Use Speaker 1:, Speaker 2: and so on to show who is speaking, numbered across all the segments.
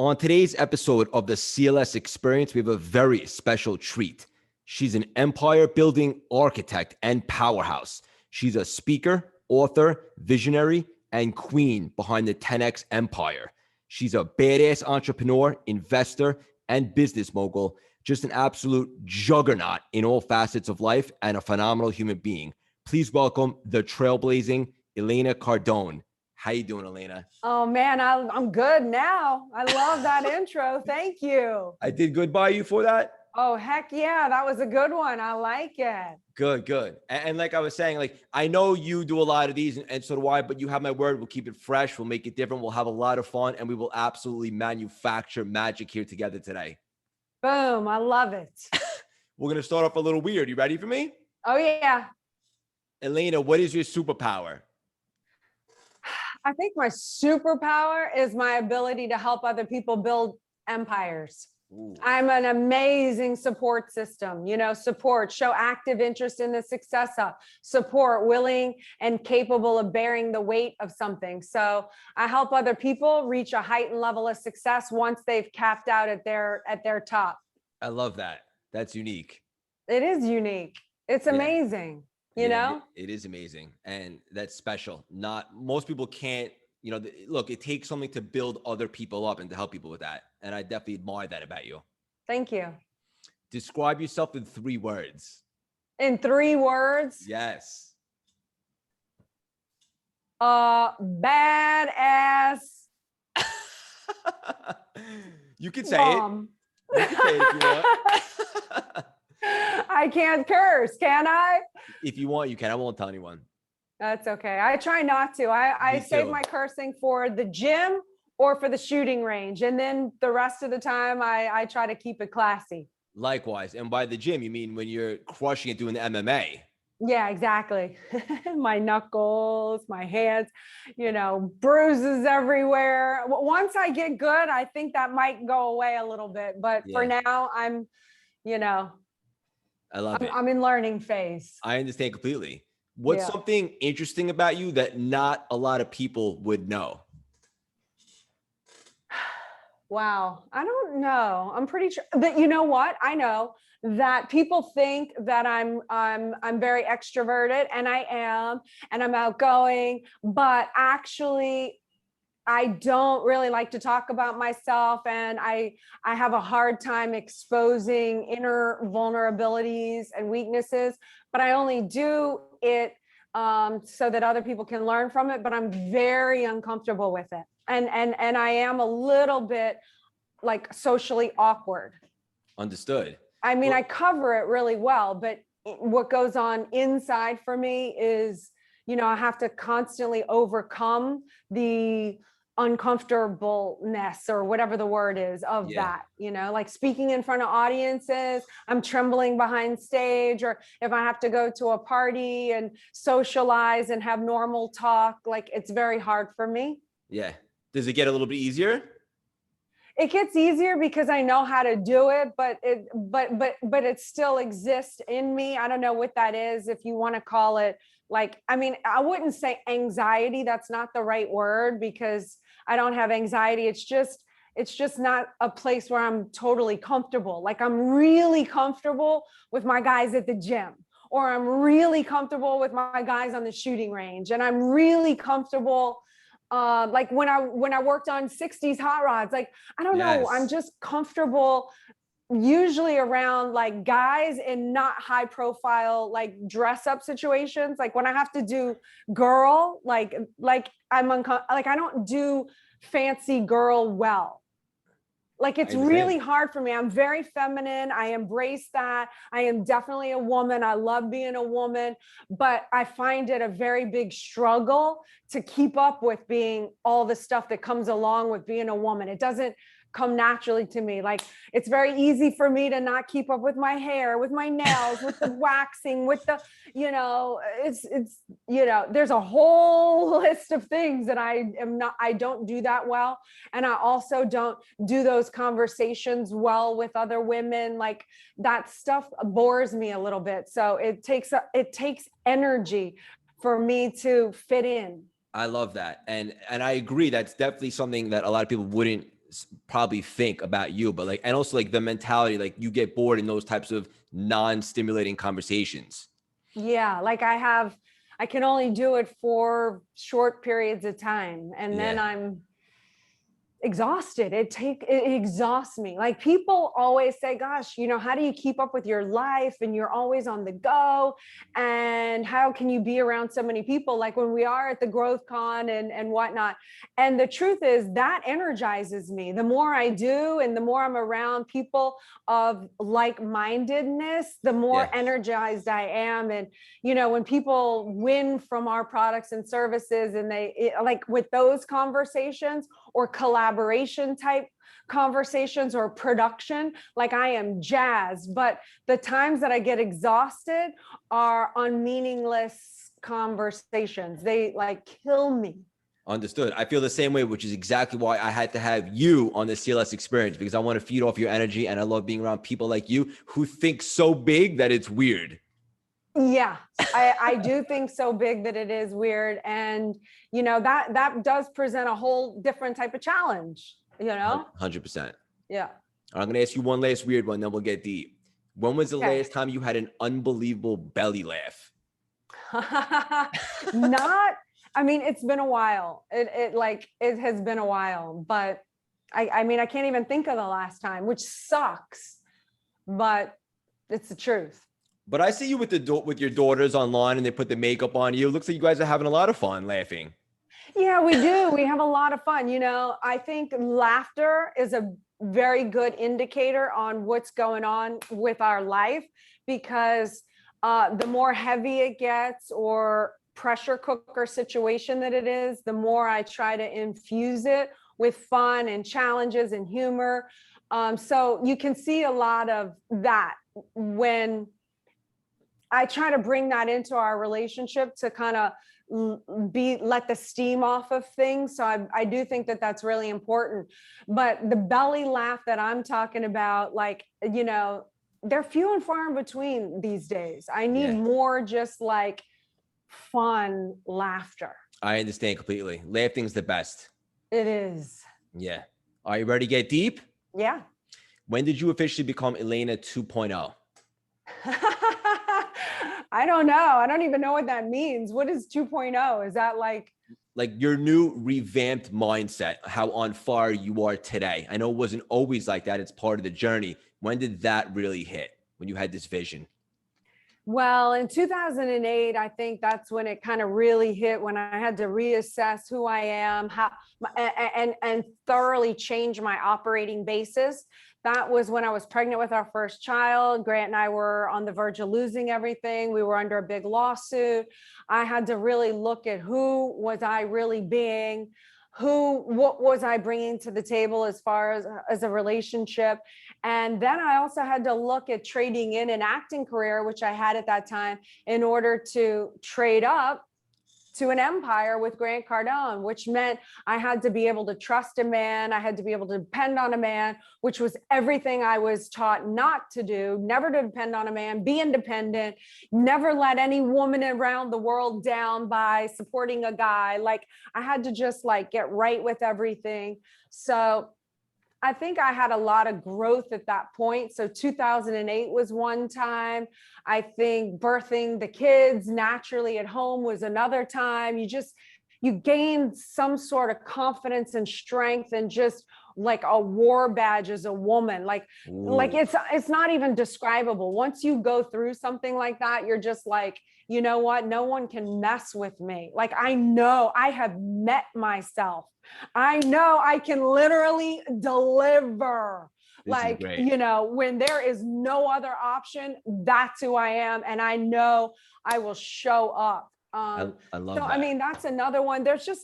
Speaker 1: On today's episode of the CLS Experience, we have a very special treat. She's an empire building architect and powerhouse. She's a speaker, author, visionary, and queen behind the 10X empire. She's a badass entrepreneur, investor, and business mogul. Just an absolute juggernaut in all facets of life and a phenomenal human being. Please welcome the trailblazing Elena Cardone. How you doing, Elena?
Speaker 2: Oh man, I'm good now. I love that intro. Thank you.
Speaker 1: I did good by you for that.
Speaker 2: Oh, heck yeah. That was a good one. I like it.
Speaker 1: Good. And like I was saying, like, I know you do a lot of these and so do I, but you have my word. We'll keep it fresh. We'll make it different. We'll have a lot of fun and we will absolutely manufacture magic here together today.
Speaker 2: Boom. I love it.
Speaker 1: We're going to start off a little weird. You ready for me?
Speaker 2: Oh yeah.
Speaker 1: Elena, what is your superpower?
Speaker 2: I think my superpower is my ability to help other people build empires. Ooh. I'm an amazing support system, support, show active interest in the success of, support, willing and capable of bearing the weight of something. So I help other people reach a heightened level of success once they've capped out at their top.
Speaker 1: I love that. That's unique.
Speaker 2: It is unique. It's amazing. You know,
Speaker 1: it is amazing. And that's special. Not most people can't, look, it takes something to build other people up and to help people with that. And I definitely admire that about you.
Speaker 2: Thank you.
Speaker 1: Describe yourself in 3 words.
Speaker 2: In 3 words?
Speaker 1: Yes.
Speaker 2: Badass.
Speaker 1: You can say it. You can say it if you want.
Speaker 2: I can't curse, can I?
Speaker 1: If you want, you can. I won't tell anyone.
Speaker 2: That's okay. I try not to. I save my cursing for the gym or for the shooting range. And then the rest of the time, I try to keep it classy.
Speaker 1: Likewise. And by the gym, you mean when you're crushing it doing the MMA?
Speaker 2: Yeah, exactly. My knuckles, my hands, bruises everywhere. Once I get good, I think that might go away a little bit. But for now, I'm,
Speaker 1: I love it.
Speaker 2: I'm in learning phase.
Speaker 1: I understand completely. What's something interesting about you that not a lot of people would know?
Speaker 2: Wow. I don't know. I'm pretty sure that, you know what? I know that people think that I'm very extroverted, and I am, and I'm outgoing, but actually I don't really like to talk about myself, and I have a hard time exposing inner vulnerabilities and weaknesses, but I only do it so that other people can learn from it, but I'm very uncomfortable with it. And I am a little bit like socially awkward.
Speaker 1: Understood.
Speaker 2: I mean, I cover it really well, but what goes on inside for me is, I have to constantly overcome the uncomfortableness or whatever the word is of that, like speaking in front of audiences, I'm trembling behind stage, or if I have to go to a party and socialize and have normal talk, like it's very hard for me.
Speaker 1: Yeah. Does it get a little bit easier?
Speaker 2: It gets easier because I know how to do it, but it still exists in me. I don't know what that is. If you want to call it I wouldn't say anxiety. That's not the right word because I don't have anxiety. It's just not a place where I'm totally comfortable. Like I'm really comfortable with my guys at the gym, or I'm really comfortable with my guys on the shooting range. And I'm really comfortable like when I worked on 60s hot rods, like, I don't know, I'm just comfortable usually around like guys in not high profile, like dress up situations. Like when I have to do girl, like I'm like, I don't do fancy girl well. Like it's really hard for me. I'm very feminine. I embrace that. I am definitely a woman. I love being a woman, but I find it a very big struggle to keep up with being all the stuff that comes along with being a woman. It doesn't come naturally to me. Like it's very easy for me to not keep up with my hair, with my nails, with the waxing, with the, there's a whole list of things that I don't do that well. And I also don't do those conversations well with other women. Like that stuff bores me a little bit. So it takes energy for me to fit in.
Speaker 1: I love that. And I agree. That's definitely something that a lot of people wouldn't probably think about you, but like, and also like the mentality, like you get bored in those types of non-stimulating conversations.
Speaker 2: Yeah, like I can only do it for short periods of time, and then
Speaker 1: Yeah.
Speaker 2: I'm exhausted. It exhausts me. Like people always say, gosh, how do you keep up with your life and you're always on the go, and how can you be around so many people, like when we are at the growth con and whatnot. And the truth is that energizes me. The more I do and the more I'm around people of like-mindedness, the more
Speaker 1: Yeah.
Speaker 2: energized I am. And when people win from our products and services, and like with those conversations or collaboration type conversations or production, like I am jazzed. But the times that I get exhausted are on meaningless conversations. They like kill me.
Speaker 1: Understood. I feel the same way, which is exactly why I had to have you on the CLS experience, because I want to feed off your energy. And I love being around people like you who think so big that it's weird.
Speaker 2: Yeah, I do think so big that it is weird. And, that does present a whole different type of challenge,
Speaker 1: 100%.
Speaker 2: Yeah.
Speaker 1: I'm going to ask you one last weird one, then we'll get deep. When was the
Speaker 2: Okay.
Speaker 1: last time you had an unbelievable belly laugh?
Speaker 2: Not, I mean, it's been a while. It has been a while, but I mean, I can't even think of the last time, which sucks, but it's the truth.
Speaker 1: But I see you with with your daughters online, and they put the makeup on you. It looks like you guys are having a lot of fun laughing.
Speaker 2: Yeah, we do. We have a lot of fun. I think laughter is a very good indicator on what's going on with our life, because the more heavy it gets or pressure cooker situation that it is, the more I try to infuse it with fun and challenges and humor. So you can see a lot of that when I try to bring that into our relationship to kind of let the steam off of things. So I do think that that's really important. But the belly laugh that I'm talking about, like, they're few and far in between these days. I need more just like fun laughter.
Speaker 1: I understand completely. Laughing's the best.
Speaker 2: It is.
Speaker 1: Yeah. Are you ready to get deep?
Speaker 2: Yeah.
Speaker 1: When did you officially become Elena 2.0?
Speaker 2: I don't know. I don't even know what that means. What is 2.0? Is that like
Speaker 1: your new revamped mindset, how on fire you are today? I know it wasn't always like that. It's part of the journey. When did that really hit, when you had this vision?
Speaker 2: Well, in 2008, I think that's when it kind of really hit, when I had to reassess who I am, and thoroughly change my operating basis. That was when I was pregnant with our first child. Grant and I were on the verge of losing everything. We were under a big lawsuit. I had to really look at who was I really being, what was I bringing to the table as far as a relationship. And then I also had to look at trading in an acting career, which I had at that time, in order to trade up to an empire with Grant Cardone, which meant I had to be able to trust a man. I had to be able to depend on a man, which was everything I was taught not to do, never to depend on a man, be independent, never let any woman around the world down by supporting a guy. Like I had to just like get right with everything. So I think I had a lot of growth at that point. So 2008 was one time. I think birthing the kids naturally at home was another time. You gain some sort of confidence and strength, and just like a war badge as a woman. Like it's not even describable. Once you go through something like that, you're just like, you know what? No one can mess with me. Like I know I have met myself. I know I can literally deliver. Like, when there is no other option, that's who I am. And I know I will show up.
Speaker 1: I love that.
Speaker 2: I mean, that's another one. There's just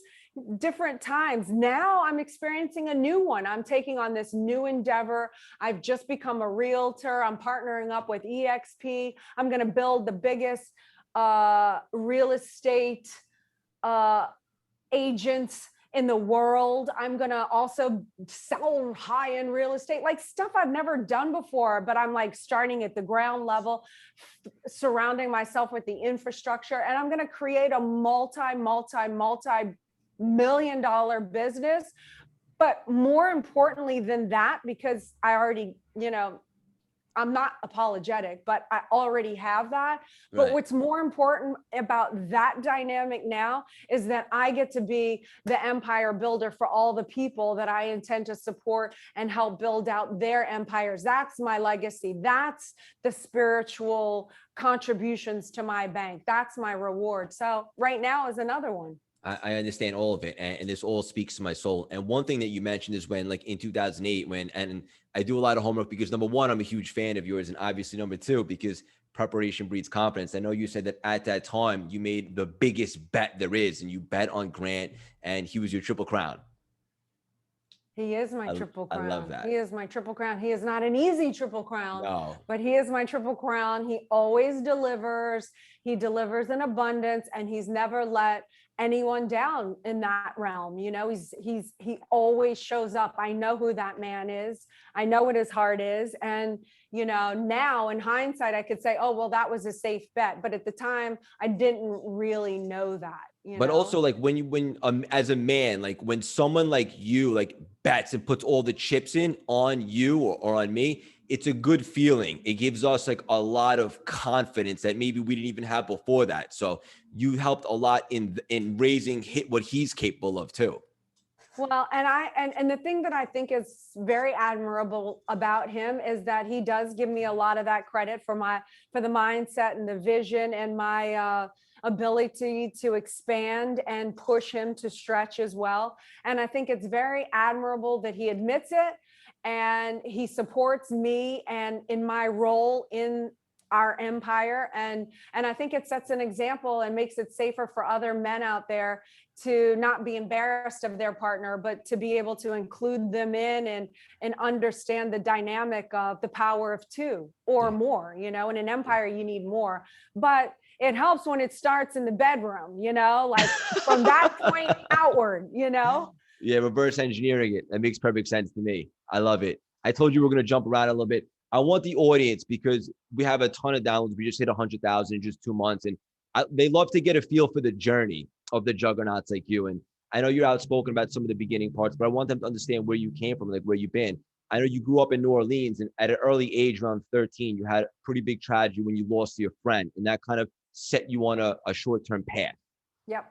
Speaker 2: different times. Now I'm experiencing a new one. I'm taking on this new endeavor. I've just become a realtor. I'm partnering up with EXP. I'm going to build the biggest real estate agents in the world. I'm going to also sell high-end real estate, like stuff I've never done before, but I'm like starting at the ground level, surrounding myself with the infrastructure. And I'm going to create a multi-million-dollar business but more importantly than that, because I already, I'm not apologetic, but I already have that. But
Speaker 1: Right.
Speaker 2: what's more important about that dynamic now is that I get to be the empire builder for all the people that I intend to support and help build out their empires. That's my legacy. That's the spiritual contributions to my bank. That's my reward. So right now is another one.
Speaker 1: I understand all of it, and this all speaks to my soul. And one thing that you mentioned is when, like in 2008, and I do a lot of homework because number one, I'm a huge fan of yours, and obviously number two, because preparation breeds confidence. I know you said that at that time you made the biggest bet there is, and you bet on Grant, and he was your triple crown.
Speaker 2: He is my
Speaker 1: I,
Speaker 2: triple
Speaker 1: I love
Speaker 2: crown.
Speaker 1: that.
Speaker 2: He is my triple crown. He is not an easy triple crown,
Speaker 1: No,
Speaker 2: but he is my triple crown. He always delivers. He delivers in abundance, and he's never let anyone down in that realm. He always shows up. I know who that man is. I know what his heart is. And now in hindsight, I could say, oh, well, that was a safe bet. But at the time, I didn't really know that.
Speaker 1: but also like when as a man, like when someone like you like bets and puts all the chips in on you or on me, it's a good feeling. It gives us like a lot of confidence that maybe we didn't even have before that. So you helped a lot in raising what he's capable of too.
Speaker 2: Well, and the thing that I think is very admirable about him is that he does give me a lot of that credit for the mindset and the vision and my ability to expand and push him to stretch as well. And I think it's very admirable that he admits it and he supports me and in my role in our empire. And I think it sets an example and makes it safer for other men out there to not be embarrassed of their partner, but to be able to include them in and understand the dynamic of the power of two or more. In an empire, you need more, but it helps when it starts in the bedroom, like from that point outward.
Speaker 1: Yeah, reverse engineering it. That makes perfect sense to me. I love it. I told you we're going to jump around a little bit. I want the audience, because we have a ton of downloads. We just hit 100,000 in just 2 months. And they love to get a feel for the journey of the juggernauts like you. And I know you're outspoken about some of the beginning parts, but I want them to understand where you came from, like where you've been. I know you grew up in New Orleans, and at an early age, around 13, you had a pretty big tragedy when you lost your friend. And that kind of set you on a short-term path.
Speaker 2: Yep.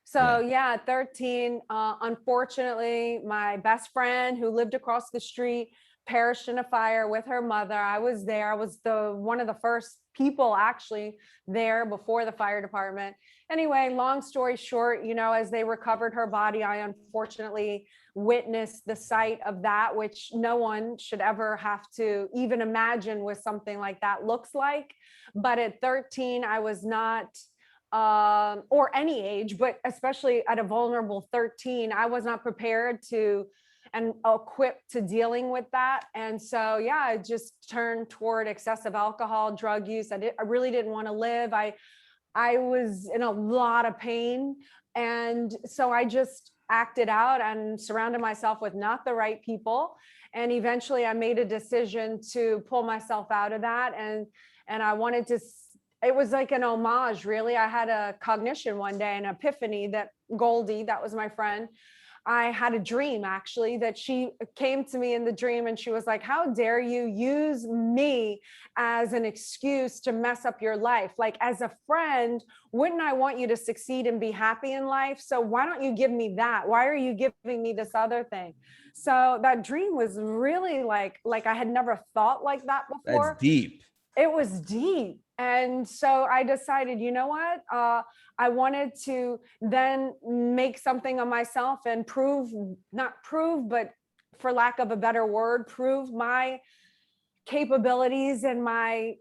Speaker 2: So yeah, at 13, unfortunately, my best friend who lived across the street perished in a fire with her mother. I was there. I was one of the first people actually there before the fire department. Anyway, long story short, as they recovered her body, I unfortunately witnessed the sight of that, which no one should ever have to even imagine what something like that looks like. But at 13, I was not or any age, but especially at a vulnerable 13, I was not prepared to and equipped to dealing with that. And so, yeah, I just turned toward excessive alcohol, drug use. I really didn't want to live. I was in a lot of pain. And so I just acted out and surrounded myself with not the right people. And eventually I made a decision to pull myself out of that. And I wanted to, it was like an homage, really. I had a cognition one day, an epiphany that Goldie, that was my friend, I had a dream actually that she came to me in the dream and she was like, how dare you use me as an excuse to mess up your life? Like, as a friend, wouldn't I want you to succeed and be happy in life? So why don't you give me that? Why are you giving me this other thing? So that dream was really like I had never thought like that before.
Speaker 1: That's deep.
Speaker 2: It was deep. And so I decided, you know what? I wanted to then make something of myself and not prove, but for lack of a better word, prove my capabilities and my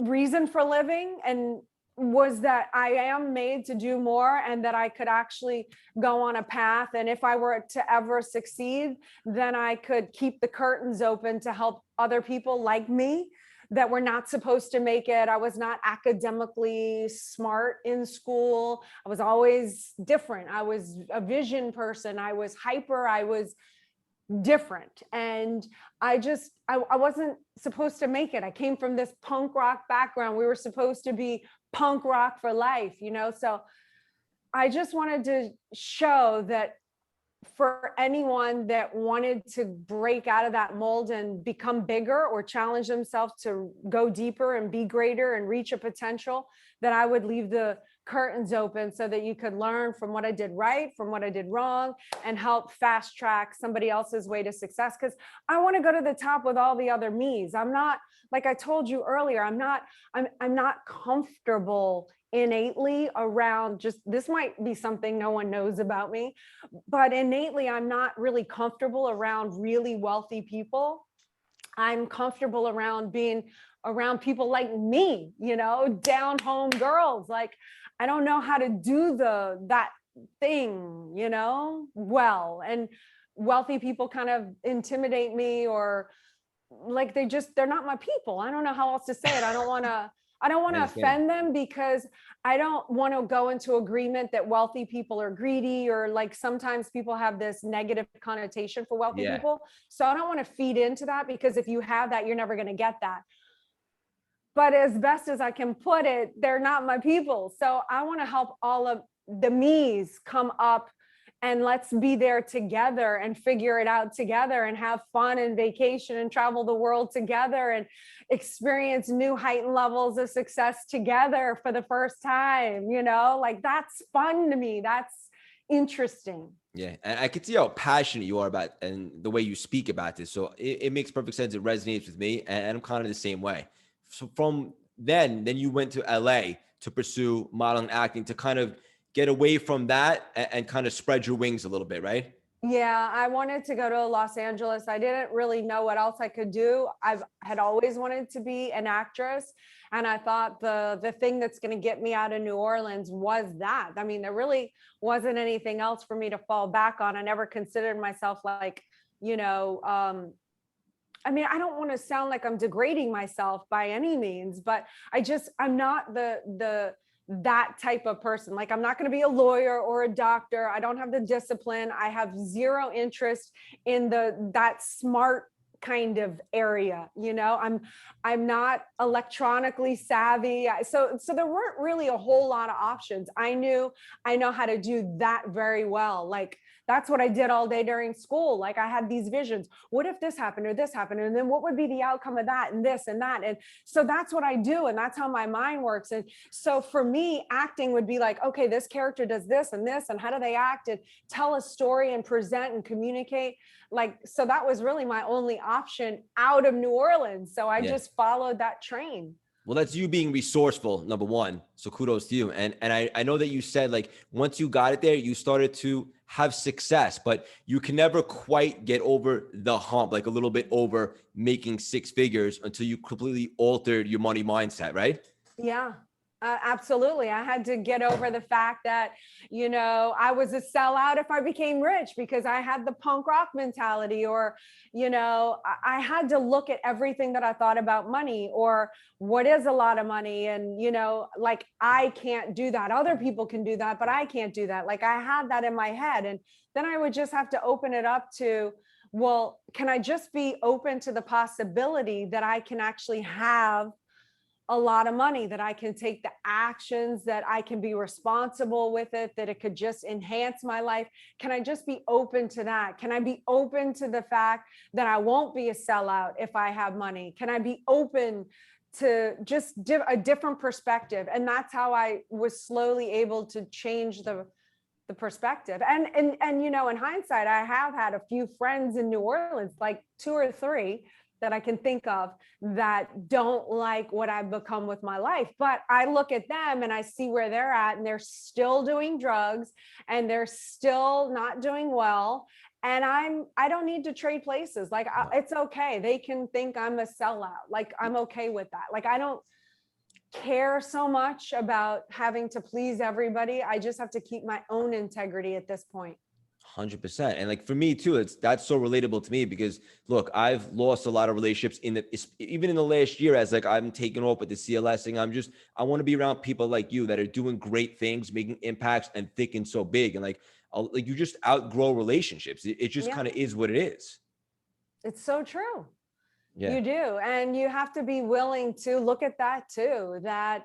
Speaker 2: reason for living, and was that I am made to do more and that I could actually go on a path. And if I were to ever succeed, then I could keep the curtains open to help other people like me that were not supposed to make it. I was not academically smart in school. I was always different. I was a vision person. I was hyper. I was different. And I wasn't supposed to make it. I came from this punk rock background. We were supposed to be punk rock for life, So I just wanted to show that for anyone that wanted to break out of that mold and become bigger or challenge themselves to go deeper and be greater and reach a potential, that I would leave the curtains open so that you could learn from what I did right, from what I did wrong, and help fast track somebody else's way to success. Because I want to go to the top with all the other me's. I'm not, like I told you earlier, I'm not comfortable innately around, just, this might be something no one knows about me, but innately I'm not really comfortable around really wealthy people. I'm comfortable around being around people like me, down home girls. Like, I don't know how to do that thing, well, and wealthy people kind of intimidate me, or like they're not my people. I don't know how else to say it. I don't want
Speaker 1: I
Speaker 2: to
Speaker 1: understand.
Speaker 2: offend them, because I don't want to go into agreement that wealthy people are greedy, or like sometimes people have this negative connotation for wealthy
Speaker 1: Yeah.
Speaker 2: people. So I don't want to feed into that, because if you have that, you're never going to get that. But as best as I can put it, they're not my people. So I want to help all of the me's come up, and let's be there together and figure it out together and have fun and vacation and travel the world together and experience new heightened levels of success together for the first time. Like, that's fun to me. That's interesting.
Speaker 1: Yeah, and I can see how passionate you are about and the way you speak about this. So it makes perfect sense. It resonates with me, and I'm kind of the same way. So from then you went to LA to pursue modeling, acting, to kind of get away from that and kind of spread your wings a little bit, right?
Speaker 2: Yeah, I wanted to go to Los Angeles. I didn't really know what else I could do. I had always wanted to be an actress, and I thought the thing that's going to get me out of New Orleans was that. I mean, there really wasn't anything else for me to fall back on. I never considered myself like, I mean, I don't want to sound like I'm degrading myself by any means, but I'm not that type of person. Like, I'm not going to be a lawyer or a doctor. I don't have the discipline. I have zero interest in that smart kind of area. I'm not electronically savvy. So there weren't really a whole lot of options. I know how to do that very well. Like, that's what I did all day during school. Like, I had these visions. What if this happened or this happened? And then what would be the outcome of that and this and that? And so that's what I do. And that's how my mind works. And so for me, acting would be like, okay, this character does this, and how do they act and tell a story and present and communicate? Like, so that was really my only option out of New Orleans. So I
Speaker 1: Yeah.
Speaker 2: just followed that train.
Speaker 1: Well, that's you being resourceful, number one. So kudos to you. And I know that you said, like, once you got it there, you started to have success, but you can never quite get over the hump, like a little bit over making six figures until you completely altered your money mindset, right?
Speaker 2: Yeah, absolutely. I had to get over the fact that, I was a sellout if I became rich, because I had the punk rock mentality, or, I had to look at everything that I thought about money, or what is a lot of money. And, like, I can't do that. Other people can do that, but I can't do that. Like, I had that in my head. And then I would just have to open it up to, well, can I just be open to the possibility that I can actually have a lot of money, that I can take the actions, that I can be responsible with it, that it could just enhance my life? Can I just be open to that? Can I be open to the fact that I won't be a sellout if I have money? Can I be open to just a different perspective? And that's how I was slowly able to change the perspective. And in hindsight, I have had a few friends in New Orleans, like 2 or 3 that I can think of, that don't like what I've become with my life. But I look at them and I see where they're at, and they're still doing drugs, and they're still not doing well. And I don't need to trade places. Like, it's okay. They can think I'm a sellout. Like, I'm okay with that. Like, I don't care so much about having to please everybody. I just have to keep my own integrity at this point.
Speaker 1: 100%. And like for me too, that's so relatable to me, because look, I've lost a lot of relationships even in the last year, as like I'm taking off with the CLS thing. I want to be around people like you that are doing great things, making impacts, and thinking so big. And like you just outgrow relationships. It just kind of is what it is.
Speaker 2: It's so true.
Speaker 1: Yeah.
Speaker 2: You do. And you have to be willing to look at that too, that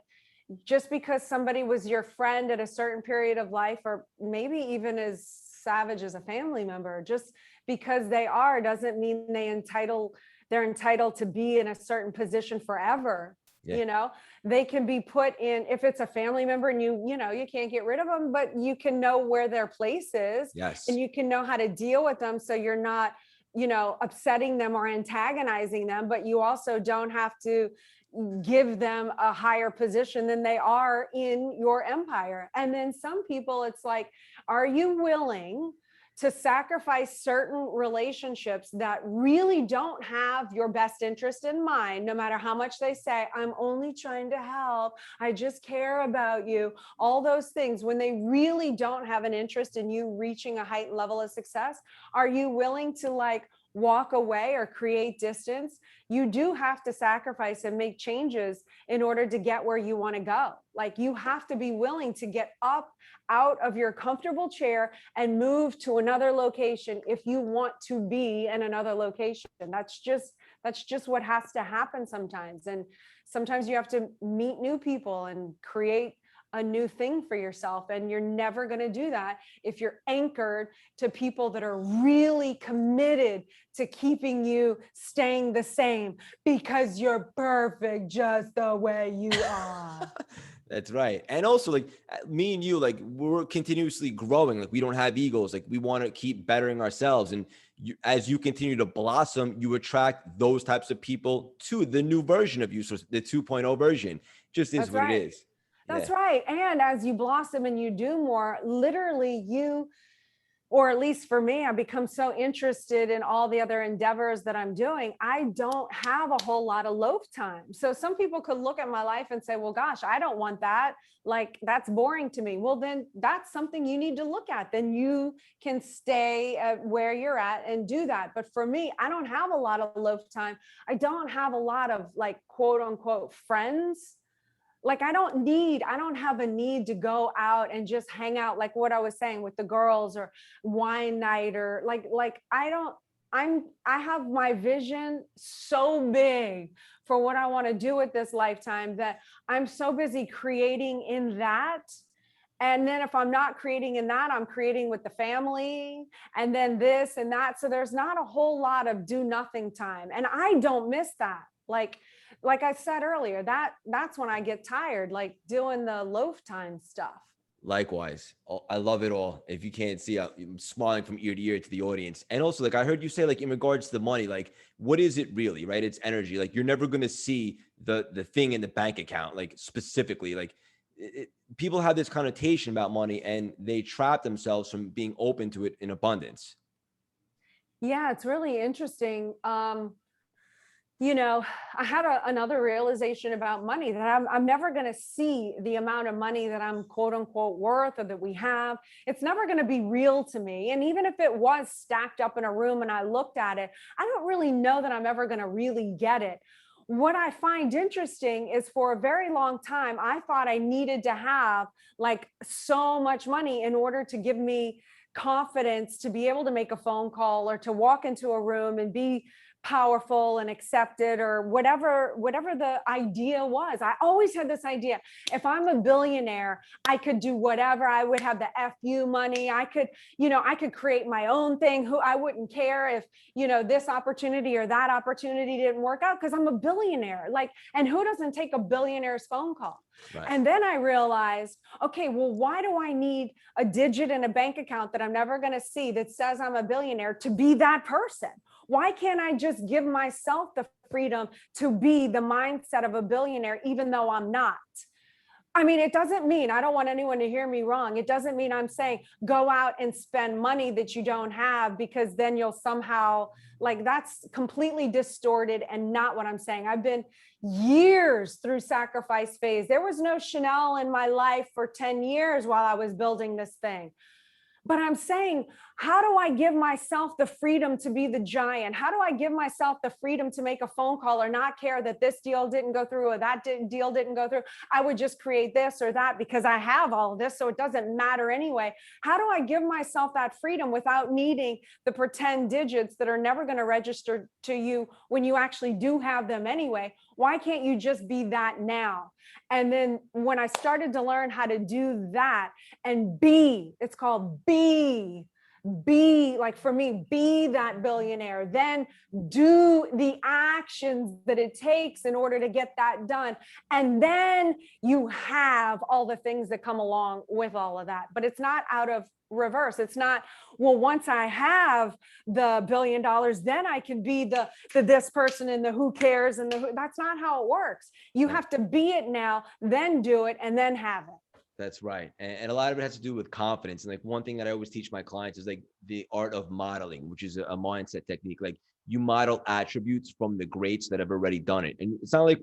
Speaker 2: just because somebody was your friend at a certain period of life, or maybe even as savage as a family member. Just because they are doesn't mean they're entitled to be in a certain position forever.
Speaker 1: Yeah.
Speaker 2: You know, they can be put in, if it's a family member and you can't get rid of them, but you can know where their place is,
Speaker 1: Yes.
Speaker 2: and you can know how to deal with them. So you're not, upsetting them or antagonizing them, but you also don't have to give them a higher position than they are in your empire. And then some people, it's like, are you willing to sacrifice certain relationships that really don't have your best interest in mind, no matter how much they say, I'm only trying to help, I just care about you, all those things, when they really don't have an interest in you reaching a heightened level of success? Are you willing to walk away or create distance? You do have to sacrifice and make changes in order to get where you want to go. You have to be willing to get up out of your comfortable chair and move to another location if you want to be in another location. That's just what has to happen sometimes. And sometimes you have to meet new people and create a new thing for yourself. And you're never going to do that if you're anchored to people that are really committed to keeping you staying the same because you're perfect just the way you are.
Speaker 1: That's right. And also me and you, we're continuously growing. We don't have egos. We want to keep bettering ourselves. And as you continue to blossom, you attract those types of people to the new version of you. So the 2.0 version just is what it is.
Speaker 2: That's right. And as you blossom and you do more, literally or at least for me, I become so interested in all the other endeavors that I'm doing. I don't have a whole lot of loaf time. So some people could look at my life and say, well, gosh, I don't want that. That's boring to me. Well, then that's something you need to look at. Then you can stay at where you're at and do that. But for me, I don't have a lot of loaf time. I don't have a lot of quote unquote friends. I don't have a need to go out and just hang out, like what I was saying, with the girls or wine night, or I have my vision so big for what I want to do with this lifetime that I'm so busy creating in that. And then if I'm not creating in that, I'm creating with the family, and then this and that. So there's not a whole lot of do nothing time. And I don't miss that. Like I said earlier, that's when I get tired, doing the loaf time stuff.
Speaker 1: Likewise. I love it all. If you can't see, I'm smiling from ear to ear to the audience. And also, I heard you say, in regards to the money, what is it really, right? It's energy. You're never going to see the thing in the bank account, specifically. People have this connotation about money, and they trap themselves from being open to it in abundance.
Speaker 2: Yeah, it's really interesting. I had another realization about money, that I'm never going to see the amount of money that I'm quote unquote worth, or that we have. It's never going to be real to me. And even if it was stacked up in a room and I looked at it, I don't really know that I'm ever going to really get it. What I find interesting is, for a very long time, I thought I needed to have so much money in order to give me confidence to be able to make a phone call, or to walk into a room and be powerful and accepted, or whatever the idea was. I always had this idea, if I'm a billionaire, I could do whatever. I would have the FU money. I could create my own thing. I wouldn't care if, this opportunity or that opportunity didn't work out, because I'm a billionaire. And who doesn't take a billionaire's phone call? Right. And then I realized, okay, well, why do I need a digit in a bank account that I'm never going to see that says I'm a billionaire to be that person? Why can't I just give myself the freedom to be the mindset of a billionaire, even though I'm not? I mean, it doesn't mean, I don't want anyone to hear me wrong. It doesn't mean I'm saying go out and spend money that you don't have, because then you'll somehow, that's completely distorted and not what I'm saying. I've been years through sacrifice phase. There was no Chanel in my life for 10 years while I was building this thing. But I'm saying, how do I give myself the freedom to be the giant? How do I give myself the freedom to make a phone call or not care that this deal didn't go through or that deal didn't go through? I would just create this or that because I have all of this, so it doesn't matter anyway. How do I give myself that freedom without needing the pretend digits that are never going to register to you when you actually do have them anyway? Why can't you just be that now? And then when I started to learn how to do that and be, it's called be be like, for me, be that billionaire, then do the actions that it takes in order to get that done. And then you have all the things that come along with all of that. But it's not out of reverse. It's not, well, once I have the $1 billion, then I can be the this person and the who cares and the who. That's not how it works. You have to be it now, then do it, and then have it.
Speaker 1: That's right. And a lot of it has to do with confidence. And like one thing that I always teach my clients is like the art of modeling, which is a mindset technique. Like you model attributes from the greats that have already done it. And it's not like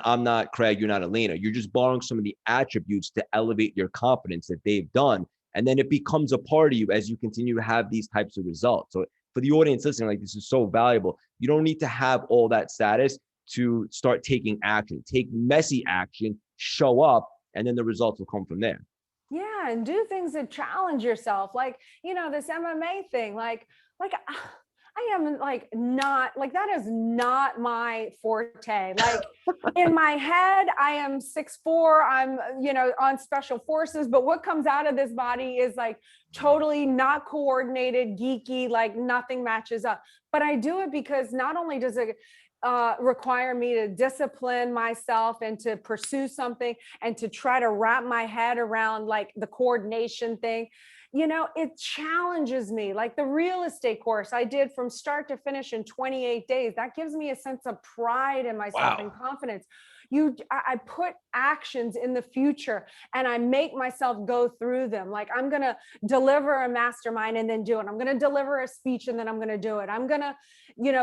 Speaker 1: I'm not Craig, you're not Elena. You're just borrowing some of the attributes to elevate your confidence that they've done. And then it becomes a part of you as you continue to have these types of results. So for the audience listening, like this is so valuable. You don't need to have all that status to start taking action. Take messy action, show up, and then the results will come from there.
Speaker 2: Yeah, and do things that challenge yourself. Like, this MMA thing, like I am like, not like, that is not my forte. Like in my head, I am 6'4", I'm, on special forces, but what comes out of this body is like totally not coordinated, geeky, like nothing matches up. But I do it because not only does it require me to discipline myself and to pursue something and to try to wrap my head around like the coordination thing. It challenges me. Like the real estate course I did from start to finish in 28 days. That gives me a sense of pride in myself and confidence. I put actions in the future and I make myself go through them. Like I'm going to deliver a mastermind and then do it. I'm going to deliver a speech and then I'm going to do it. I'm going to,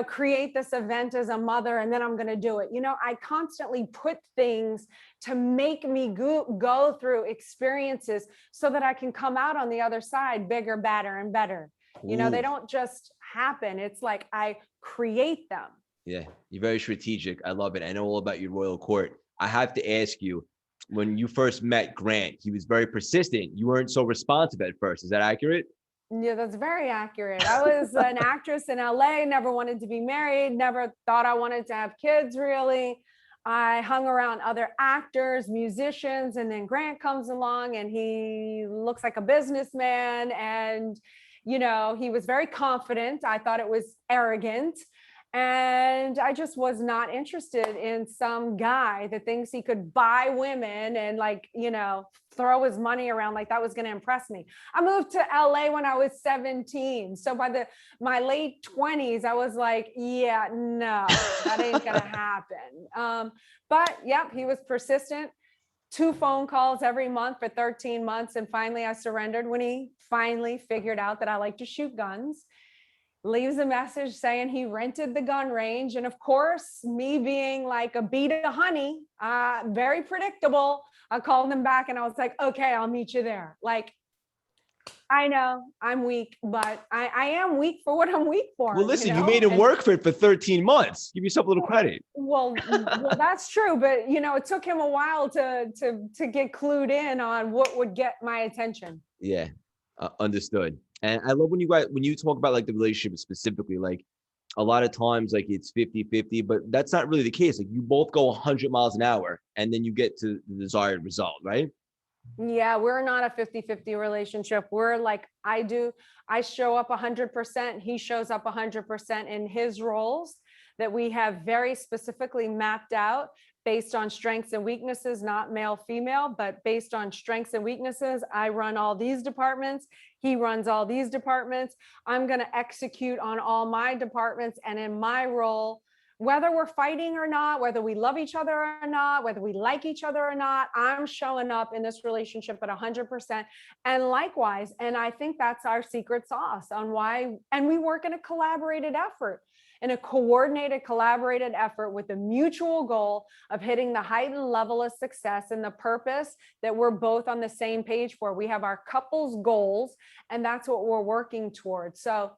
Speaker 2: create this event as a mother and then I'm going to do it. I constantly put things to make me go through experiences so that I can come out on the other side bigger, badder, and better. They don't just happen. It's like I create them.
Speaker 1: Yeah, you're very strategic. I love it. I know all about your royal court. I have to ask you, when you first met Grant, he was very persistent. You weren't so responsive at first. Is that accurate?
Speaker 2: Yeah, that's very accurate. I was an actress in LA, never wanted to be married, never thought I wanted to have kids, really. I hung around other actors, musicians, and then Grant comes along and he looks like a businessman and, he was very confident. I thought it was arrogant. And I just was not interested in some guy that thinks he could buy women and like, throw his money around like that was going to impress me. I moved to LA when I was 17. So by my late 20s, I was like, yeah, no, that ain't going to happen. But yep, he was persistent. 2 phone calls every month for 13 months. And finally I surrendered when he finally figured out that I like to shoot guns. Leaves a message saying he rented the gun range. And of course, me being like a bee to honey, very predictable, I called him back and I was like, okay, I'll meet you there. Like, I know I'm weak, but I am weak for what I'm weak for.
Speaker 1: Well, listen, you made him work for it for 13 months. Give yourself a little credit.
Speaker 2: Well, that's true. But, it took him a while to get clued in on what would get my attention.
Speaker 1: Yeah, understood. And I love when you talk about like the relationship specifically, like a lot of times like it's 50-50, but that's not really the case. Like you both go 100 miles an hour and then you get to the desired result, right?
Speaker 2: Yeah, we're not a 50-50 relationship. We're like, I show up 100%. He shows up 100% in his roles that we have very specifically mapped out based on strengths and weaknesses, not male, female, but based on strengths and weaknesses. I run all these departments. He runs all these departments. I'm going to execute on all my departments. And in my role, whether we're fighting or not, whether we love each other or not, whether we like each other or not, I'm showing up in this relationship at 100%. And likewise, and I think that's our secret sauce on why, and we work in a collaborated effort. In a coordinated, collaborated effort with the mutual goal of hitting the heightened level of success and the purpose that we're both on the same page for. We have our couple's goals, and that's what we're working towards. So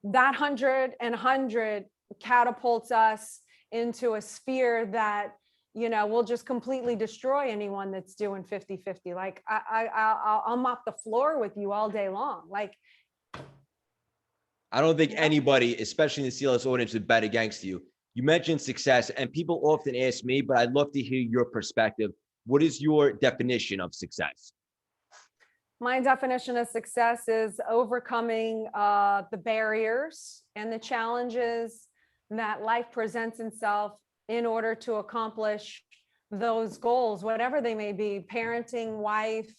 Speaker 2: that 100 catapults us into a sphere that, will just completely destroy anyone that's doing 50-50. Like I'll mop the floor with you all day long. Like,
Speaker 1: I don't think anybody, especially in the CLS audience, would bet against you. You mentioned success, and people often ask me, but I'd love to hear your perspective. What is your definition of success?
Speaker 2: My definition of success is overcoming the barriers and the challenges that life presents itself in order to accomplish those goals, whatever they may be, parenting, wife,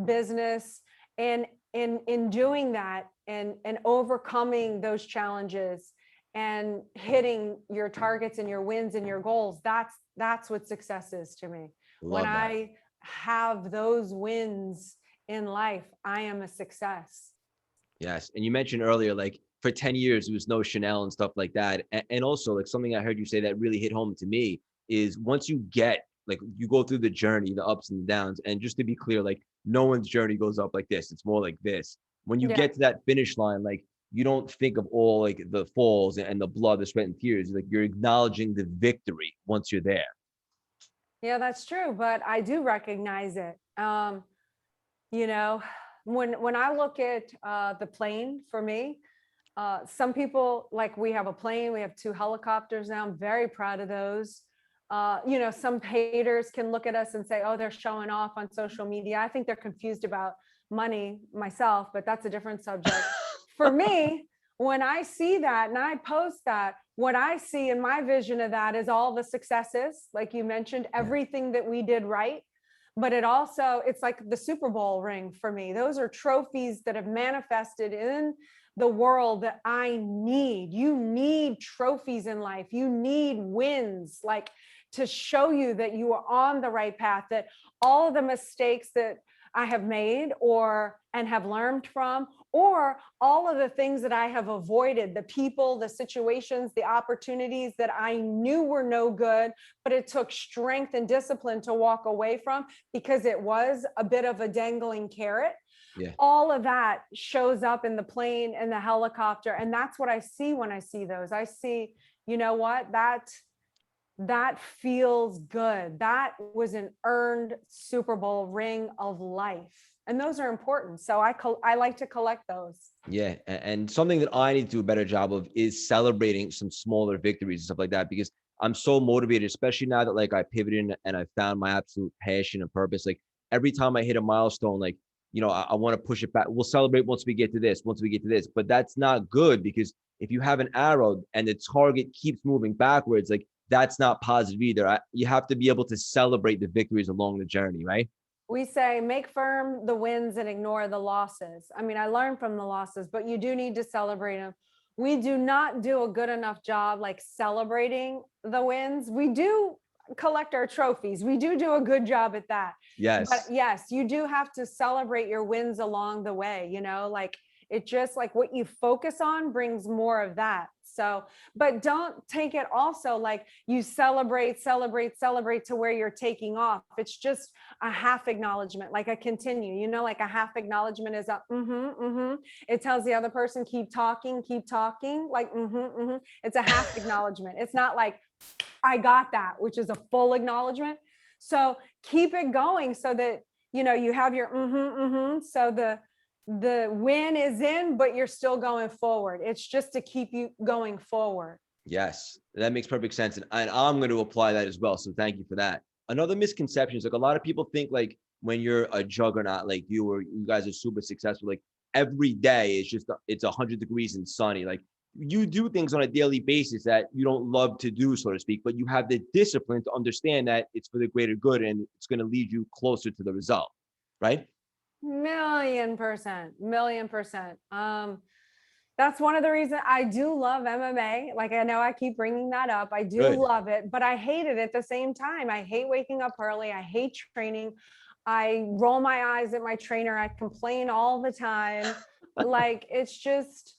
Speaker 2: business. And in doing that and overcoming those challenges and hitting your targets and your wins and your goals, that's what success is to me. When
Speaker 1: Love that.
Speaker 2: I have those wins in life, I am a success.
Speaker 1: Yes. And you mentioned earlier, like for 10 years, it was no Chanel and stuff like that. And also, like something I heard you say that really hit home to me is once you get, like, you go through the journey, the ups and the downs. And just to be clear, like, no one's journey goes up like this. It's more like this. When you
Speaker 2: Yeah.
Speaker 1: get to that finish line, like, you don't think of all like the falls and the blood, the sweat and tears. Like, you're acknowledging the victory once you're there.
Speaker 2: Yeah, that's true. But I do recognize it. You know, when I look at the plane for me, some people, like, we have a plane, we have 2 helicopters now. I'm very proud of those. Some haters can look at us and say, oh, they're showing off on social media. I think they're confused about money myself, but that's a different subject. For me, when I see that and I post that, what I see in my vision of that is all the successes, like you mentioned,
Speaker 1: Yeah.
Speaker 2: everything that we did right. But it's like the Super Bowl ring for me. Those are trophies that have manifested in the world that I need. You need trophies in life. You need wins, like, to show you that you are on the right path, that all of the mistakes that I have made and have learned from, or all of the things that I have avoided, the people, the situations, the opportunities that I knew were no good, but it took strength and discipline to walk away from because it was a bit of a dangling carrot.
Speaker 1: Yeah.
Speaker 2: All of that shows up in the plane and the helicopter. And that's what I see when I see those. I see, you know what, that feels good. That was an earned Super Bowl ring of life. And those are important. So I like to collect those.
Speaker 1: Yeah. And something that I need to do a better job of is celebrating some smaller victories and stuff like that, because I'm so motivated, especially now that like I pivoted and I found my absolute passion and purpose. Like every time I hit a milestone, like, I want to push it back. We'll celebrate once we get to this, but that's not good, because if you have an arrow and the target keeps moving backwards, like that's not positive either. You have to be able to celebrate the victories along the journey, right?
Speaker 2: We say make firm the wins and ignore the losses. I mean, I learned from the losses, but you do need to celebrate them. We do not do a good enough job like celebrating the wins. We do collect our trophies. We do a good job at that. But
Speaker 1: Yes.
Speaker 2: yes, you do have to celebrate your wins along the way, like it just like what you focus on brings more of that. So, but don't take it also like you celebrate to where you're taking off. It's just a half acknowledgement, like a continue, like a half acknowledgement is a It tells the other person, keep talking, like It's a half acknowledgement. It's not like I got that, which is a full acknowledgement. So keep it going so that, you have your so the win is in, but you're still going forward. It's just to keep you going forward.
Speaker 1: Yes, that makes perfect sense. And I'm going to apply that as well. So thank you for that. Another misconception is like a lot of people think like when you're a juggernaut, like you guys are super successful, like every day is just, it's 100 degrees and sunny. Like you do things on a daily basis that you don't love to do, so to speak, but you have the discipline to understand that it's for the greater good and it's going to lead you closer to the result. Right?
Speaker 2: Million%. That's one of the reasons I do love MMA. Like, I know I keep bringing that up. I do
Speaker 1: Good.
Speaker 2: love it, but I hate it at the same time. I hate waking up early. I hate training. I roll my eyes at my trainer. I complain all the time. Like, it's just,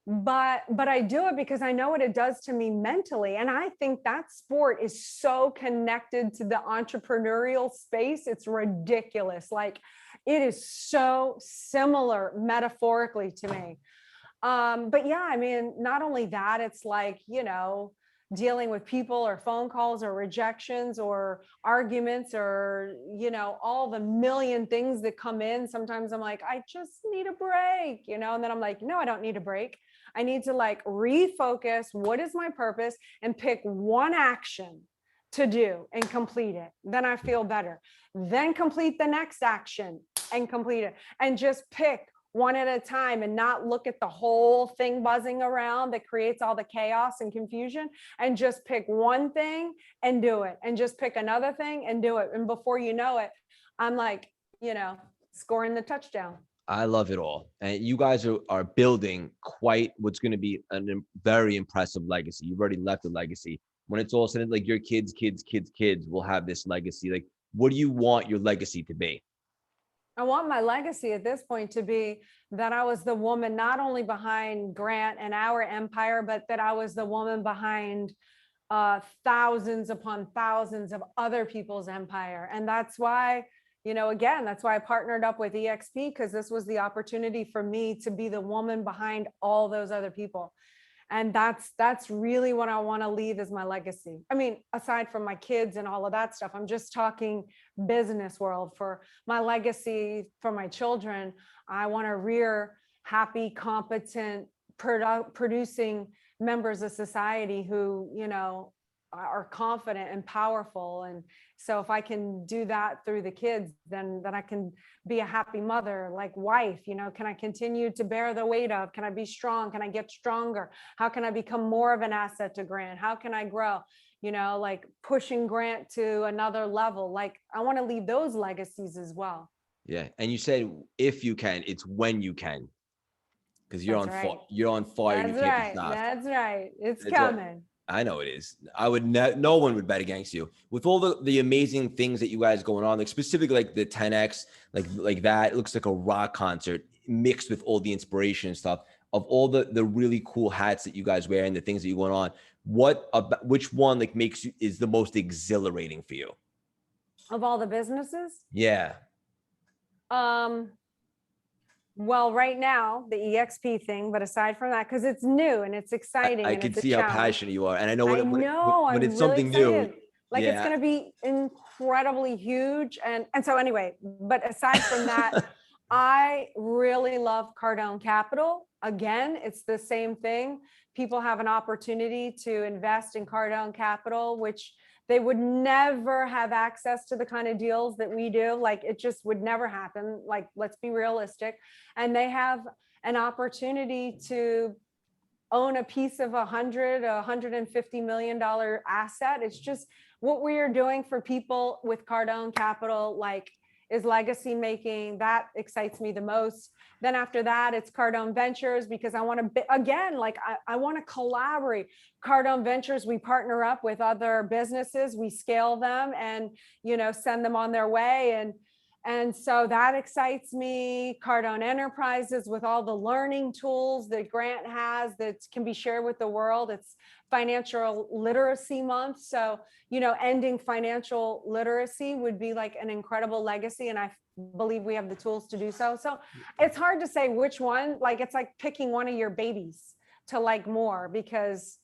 Speaker 2: but I do it because I know what it does to me mentally. And I think that sport is so connected to the entrepreneurial space. It's ridiculous. Like, it is so similar metaphorically to me. But yeah, I mean, not only that, it's like, dealing with people or phone calls or rejections or arguments or, all the million things that come in. Sometimes I'm like, I just need a break, and then I'm like, no, I don't need a break. I need to like refocus. What is my purpose? And pick one action to do and complete it. Then I feel better. Then complete the next action. and complete it, and just pick one at a time and not look at the whole thing buzzing around that creates all the chaos and confusion, and just pick one thing and do it, and just pick another thing and do it. And before you know it, I'm like, scoring the touchdown.
Speaker 1: I love it all. And you guys are building quite what's going to be a very impressive legacy. You've already left a legacy. When it's all said, like your kids will have this legacy. Like, what do you want your legacy to be?
Speaker 2: I want my legacy at this point to be that I was the woman not only behind Grant and our empire, but that I was the woman behind thousands upon thousands of other people's empire. And that's why, again, that's why I partnered up with EXP, because this was the opportunity for me to be the woman behind all those other people. And that's really what I want to leave as my legacy. I mean, aside from my kids and all of that stuff, I'm just talking business world. For my legacy, for my children, I want to rear happy, competent, producing members of society who, are confident and powerful. And so if I can do that through the kids, then I can be a happy mother, like wife. Can I continue to bear the weight of? Can I be strong? Can I get stronger? How can I become more of an asset to Grant? How can I grow? Like pushing Grant to another level. Like I want to leave those legacies as well.
Speaker 1: Yeah. And you said, if you can, it's when you can, because you're you're on fire.
Speaker 2: That's
Speaker 1: you can't
Speaker 2: right.
Speaker 1: be stopped.
Speaker 2: That's right. It's coming.
Speaker 1: I know it is. I would no one would bet against you with all the amazing things that you guys going on, like specifically like the 10X, like that. It looks like a rock concert mixed with all the inspiration and stuff of all the really cool hats that you guys wear and the things that you going on. Which one like is the most exhilarating for you?
Speaker 2: Of all the businesses?
Speaker 1: Yeah.
Speaker 2: Well, right now, the EXP thing, but aside from that, because it's new and it's exciting.
Speaker 1: I can see how passionate you are. And I know when it's something new.
Speaker 2: Like it's going to be incredibly huge. And so anyway, but aside from that, I really love Cardone Capital. Again, it's the same thing. People have an opportunity to invest in Cardone Capital, which they would never have access to the kind of deals that we do. Like it just would never happen. Like, let's be realistic. And they have an opportunity to own a piece of $150 million asset. It's just what we are doing for people with Cardone Capital, like is legacy making. That excites me the most. Then after that, it's Cardone Ventures, because I want to, again, like I want to collaborate. Cardone Ventures, we partner up with other businesses, we scale them and, send them on their way. And so that excites me. Cardone Enterprises, with all the learning tools that Grant has that can be shared with the world. It's Financial Literacy Month. So, ending financial literacy would be like an incredible legacy. And I believe we have the tools to do so. So it's hard to say which one. Like it's like picking one of your babies to like more, because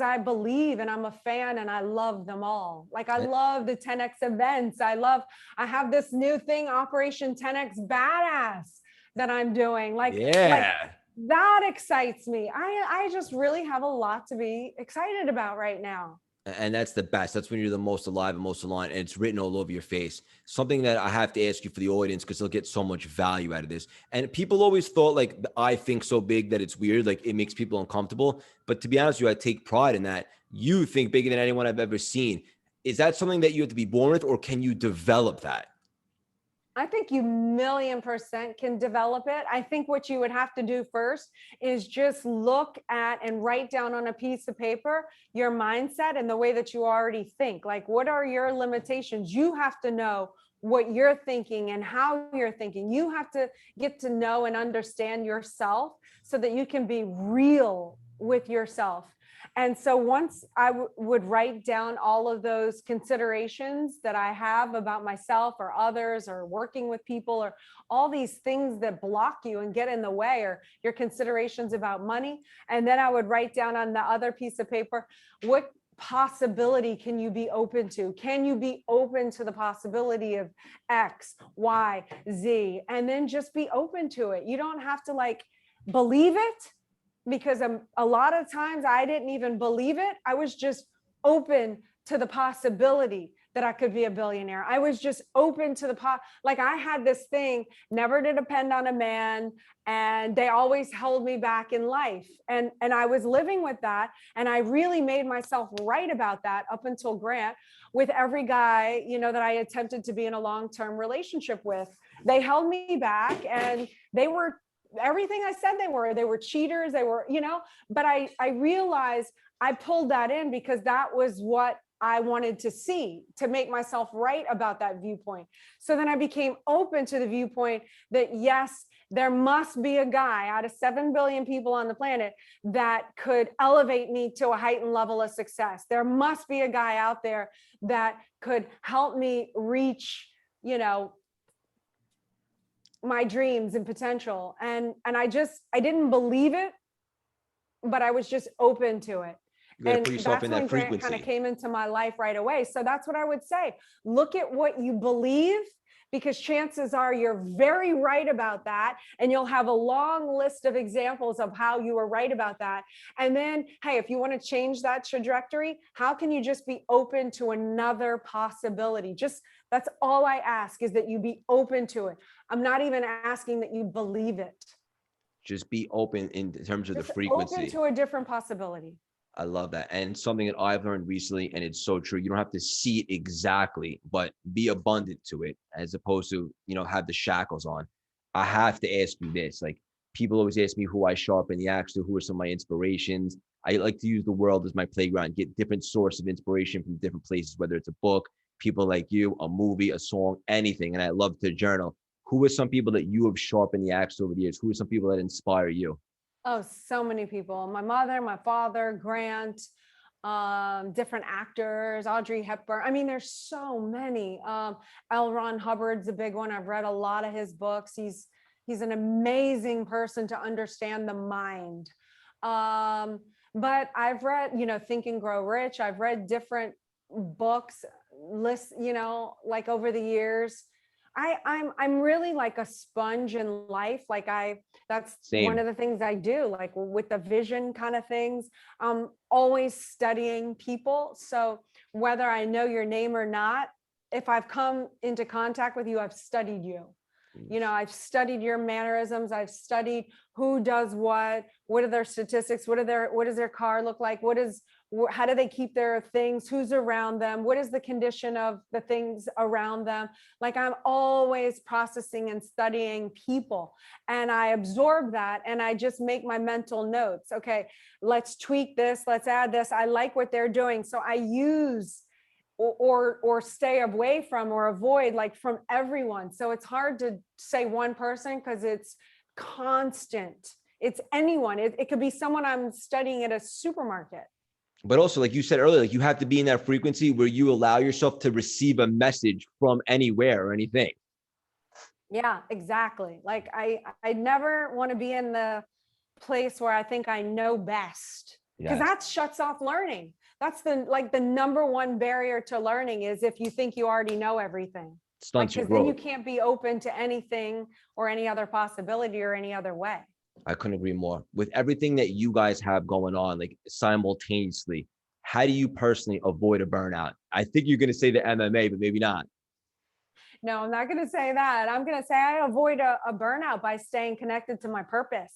Speaker 2: I believe and I'm a fan and I love them all. Like I love the 10X events. I have this new thing, Operation 10X Badass, that I'm doing. Like that excites me. I just really have a lot to be excited about right now.
Speaker 1: And that's the best. That's when you're the most alive and most aligned, and it's written all over your face. Something that I have to ask you for the audience, because they'll get so much value out of this. And people always thought like I think so big that it's weird, like it makes people uncomfortable. But to be honest with you, I take pride in that. You think bigger than anyone I've ever seen. Is that something that you have to be born with, or can you develop that?
Speaker 2: I think you 1,000,000% can develop it. I think what you would have to do first is just look at and write down on a piece of paper your mindset and the way that you already think. Like, what are your limitations? You have to know what you're thinking and how you're thinking. You have to get to know and understand yourself so that you can be real with yourself. And so once I would write down all of those considerations that I have about myself or others or working with people, or all these things that block you and get in the way, or your considerations about money. And then I would write down on the other piece of paper, what possibility can you be open to? Can you be open to the possibility of X, Y, Z? And then just be open to it. You don't have to like believe it, because a lot of times I didn't even believe it. I was just open to the possibility that I could be a billionaire. I was just open to like I had this thing, never to depend on a man, and they always held me back in life. And I was living with that. And I really made myself right about that up until Grant, with every guy, that I attempted to be in a long-term relationship with. They held me back, and they were everything I said they were cheaters, they were, but I realized I pulled that in because that was what I wanted to see, to make myself right about that viewpoint. So then I became open to the viewpoint that yes, there must be a guy out of 7 billion people on the planet that could elevate me to a heightened level of success. There must be a guy out there that could help me reach, my dreams and potential. And I didn't believe it, but I was just open to it.
Speaker 1: You got to
Speaker 2: And
Speaker 1: put yourself
Speaker 2: that's
Speaker 1: in
Speaker 2: when
Speaker 1: that
Speaker 2: Grant kind of
Speaker 1: frequency.
Speaker 2: came into my life right away. So that's what I would say. Look at what you believe, because chances are you're very right about that. And you'll have a long list of examples of how you were right about that. And then, hey, if you want to change that trajectory, how can you just be open to another possibility? That's all I ask, is that you be open to it. I'm not even asking that you believe it.
Speaker 1: Just be open in terms of the
Speaker 2: Just
Speaker 1: frequency.
Speaker 2: open to a different possibility.
Speaker 1: I love that. And something that I've learned recently, and it's so true, you don't have to see it exactly, but be abundant to it, as opposed to, have the shackles on. I have to ask you this. Like, people always ask me who I sharpen the axe to, who are some of my inspirations. I like to use the world as my playground, get different source of inspiration from different places, whether it's a book, people like you, a movie, a song, anything. And I love to journal. Who are some people that you have sharpened the axe over the years? Who are some people that inspire you?
Speaker 2: Oh, so many people. My mother, my father, Grant, different actors, Audrey Hepburn. I mean, there's so many. L. Ron Hubbard's a big one. I've read a lot of his books. He's an amazing person to understand the mind. But I've read, Think and Grow Rich. I've read different books, lists, like over the years. I'm really like a sponge in life. Like that's
Speaker 1: Same.
Speaker 2: one of the things I do, like with the vision kind of things. I'm always studying people. So whether I know your name or not, if I've come into contact with you, I've studied you. I've studied your mannerisms. I've studied who does what are their statistics? What does their car look like? How do they keep their things? Who's around them? What is the condition of the things around them? Like, I'm always processing and studying people, and I absorb that, and I just make my mental notes. Okay, let's tweak this. Let's add this. I like what they're doing. So I use or stay away from or avoid, like, from everyone. So it's hard to say one person because it's constant. It's anyone. It could be someone I'm studying at a supermarket.
Speaker 1: But also, like you said earlier, like, you have to be in that frequency where you allow yourself to receive a message from anywhere or anything.
Speaker 2: Yeah, exactly. Like I never want to be in the place where I think I know best, because that shuts off learning. That's the number one barrier to learning, is if you think you already know everything.
Speaker 1: Stunts your
Speaker 2: Because then you
Speaker 1: growth.
Speaker 2: can't be open to anything or any other possibility or any other way.
Speaker 1: I couldn't agree more. With everything that you guys have going on, like, simultaneously, how do you personally avoid a burnout? I think you're going to say the MMA, but maybe not.
Speaker 2: No, I'm not going to say that. I'm going to say I avoid a burnout by staying connected to my purpose,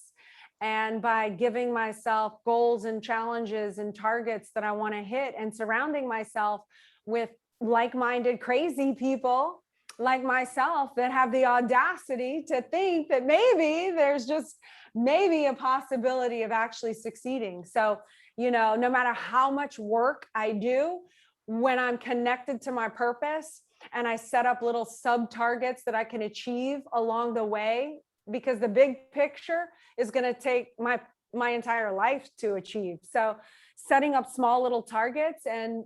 Speaker 2: and by giving myself goals and challenges and targets that I want to hit, and surrounding myself with like-minded crazy people like myself that have the audacity to think that maybe there's just maybe a possibility of actually succeeding. So, no matter how much work I do, when I'm connected to my purpose and I set up little sub targets that I can achieve along the way, because the big picture is going to take my entire life to achieve. So setting up small little targets, and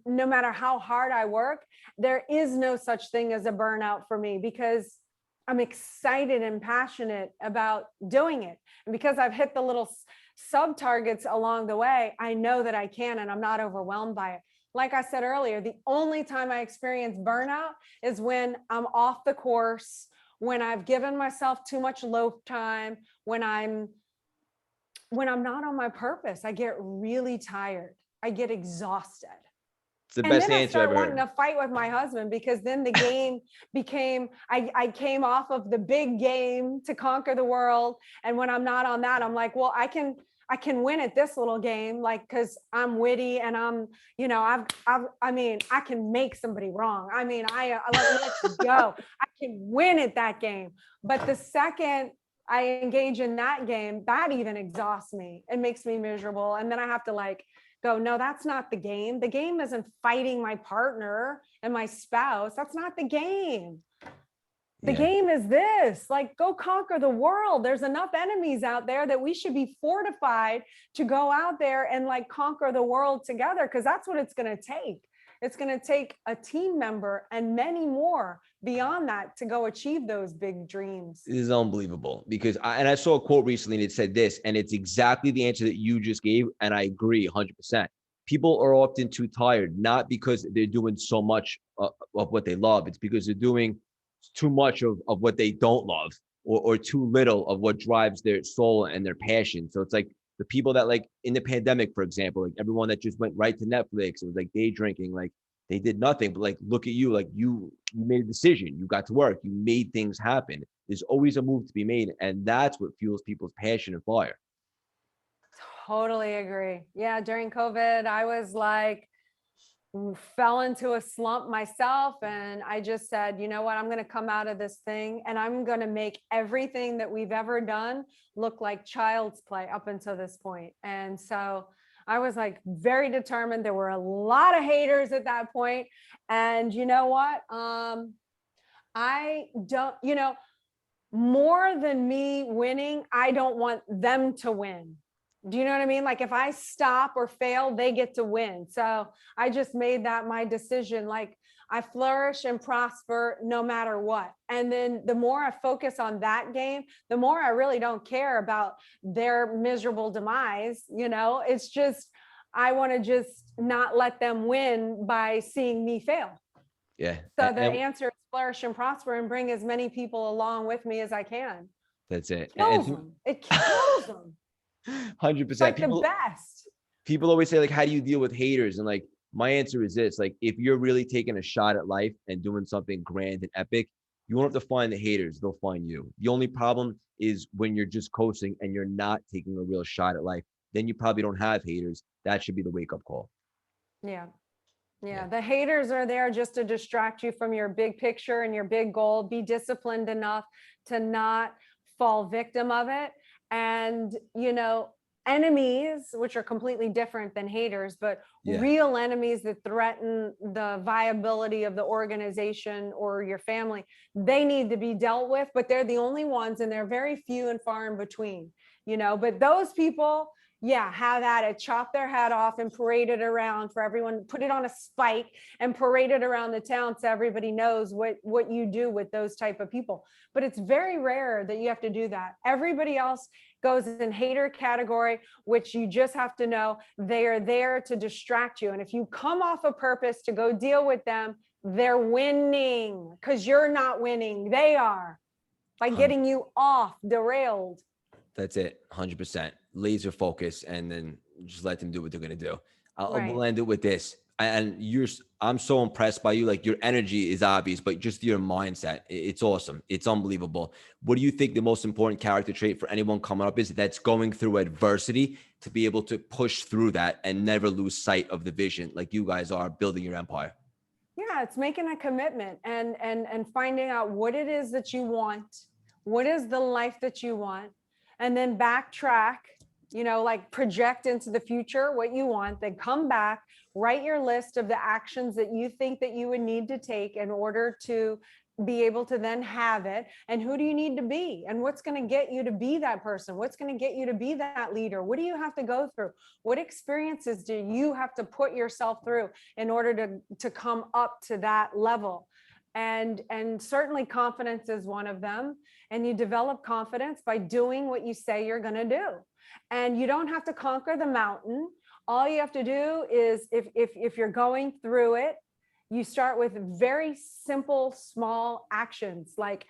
Speaker 2: no matter how hard I work, there is no such thing as a burnout for me, because I'm excited and passionate about doing it. And because I've hit the little sub targets along the way, I know that I can, and I'm not overwhelmed by it. Like I said earlier, the only time I experience burnout is when I'm off the course, when I've given myself too much loaf time, when I'm not on my purpose. I get really tired. I get exhausted.
Speaker 1: It's the
Speaker 2: And
Speaker 1: best
Speaker 2: then I
Speaker 1: answer I
Speaker 2: started
Speaker 1: ever
Speaker 2: wanting
Speaker 1: heard.
Speaker 2: to fight with my husband, because then the game became, I came off of the big game to conquer the world. And when I'm not on that, I'm like, well, I can win at this little game, like, cause I'm witty and I'm, I mean, I can make somebody wrong. I mean, let's go. I can win at that game. But the second I engage in that game, that even exhausts me. It makes me miserable. And then I have to like go, no, that's not the game. The game isn't fighting my partner and my spouse. That's not the game. The
Speaker 1: Yeah.
Speaker 2: game is this, like, go conquer the world. There's enough enemies out there that we should be fortified to go out there and like conquer the world together, because that's what it's going to take. It's going to take a team member and many more beyond that to go achieve those big dreams.
Speaker 1: This is unbelievable, because I saw a quote recently and it said this, and it's exactly the answer that you just gave. And I agree 100%. People are often too tired, not because they're doing so much of what they love. It's because they're doing too much of what they don't love, or too little of what drives their soul and their passion. So it's like the people that, like in the pandemic, for example, like everyone that just went right to Netflix, it was like day drinking, like they did nothing. But like, look at you, like you made a decision, you got to work, you made things happen. There's always a move to be made, and that's what fuels people's passion and fire.
Speaker 2: Totally agree. Yeah, during COVID, I was like, fell into a slump myself, and I just said, you know what, I'm going to come out of this thing and I'm going to make everything that we've ever done look like child's play up until this point. And so I was like very determined. There were a lot of haters at that point. And you know what? I don't, more than me winning, I don't want them to win. Do you know what I mean? Like if I stop or fail, they get to win. So I just made that my decision. Like I flourish and prosper no matter what. And then the more I focus on that game, the more I really don't care about their miserable demise. It's just, I want to just not let them win by seeing me fail.
Speaker 1: Yeah.
Speaker 2: So the answer is flourish and prosper and bring as many people along with me as I can.
Speaker 1: That's it.
Speaker 2: Kills them. It kills them.
Speaker 1: 100%.
Speaker 2: Like the best.
Speaker 1: People always say, like, how do you deal with haters? And like, my answer is this: like, if you're really taking a shot at life and doing something grand and epic, you won't have to find the haters, they'll find you. The only problem is when you're just coasting and you're not taking a real shot at life, then you probably don't have haters. That should be the wake-up call.
Speaker 2: Yeah. The haters are there just to distract you from your big picture and your big goal. Be disciplined enough to not fall victim of it. And, enemies, which are completely different than haters, but real enemies that threaten the viability of the organization or your family, they need to be dealt with, but they're the only ones, and they're very few and far in between, but those people, have at it, chop their head off and parade it around for everyone, put it on a spike and parade it around the town so everybody knows what you do with those type of people. But it's very rare that you have to do that. Everybody else goes in hater category, which you just have to know they are there to distract you. And if you come off a purpose to go deal with them, they're winning, because you're not winning. They are, by getting you off, derailed.
Speaker 1: That's it. 100%. Laser focus, and then just let them do what they're going to do. We'll end it with this. And I'm so impressed by you. Like, your energy is obvious, but just your mindset, it's awesome. It's unbelievable. What do you think the most important character trait for anyone coming up is, that's going through adversity, to be able to push through that and never lose sight of the vision, like you guys are building your empire?
Speaker 2: Yeah, it's making a commitment and finding out what it is that you want. What is the life that you want? And then backtrack, like project into the future what you want, then come back, write your list of the actions that you think that you would need to take in order to be able to then have it. And who do you need to be? And what's going to get you to be that person? What's going to get you to be that leader? What do you have to go through? What experiences do you have to put yourself through in order to come up to that level? And certainly confidence is one of them. And you develop confidence by doing what you say you're going to do. And you don't have to conquer the mountain. All you have to do is, if you're going through it, you start with very simple, small actions. Like,